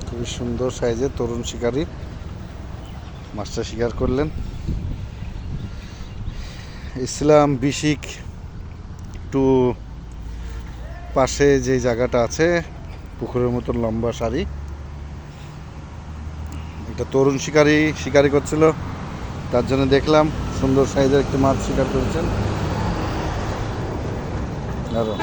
খুবই সুন্দর সাইজের তরুণ শিকারী মাছটা শিকার করলেন। ইসলাম বিশিক একটু পাশে যে জায়গাটা আছে পুকুরের মতন লম্বা সারি, একটা তরুণ শিকারি করছিল, তার জন্য দেখলাম সুন্দর সাইজের একটি মাছ শিকার করেছেন। আরো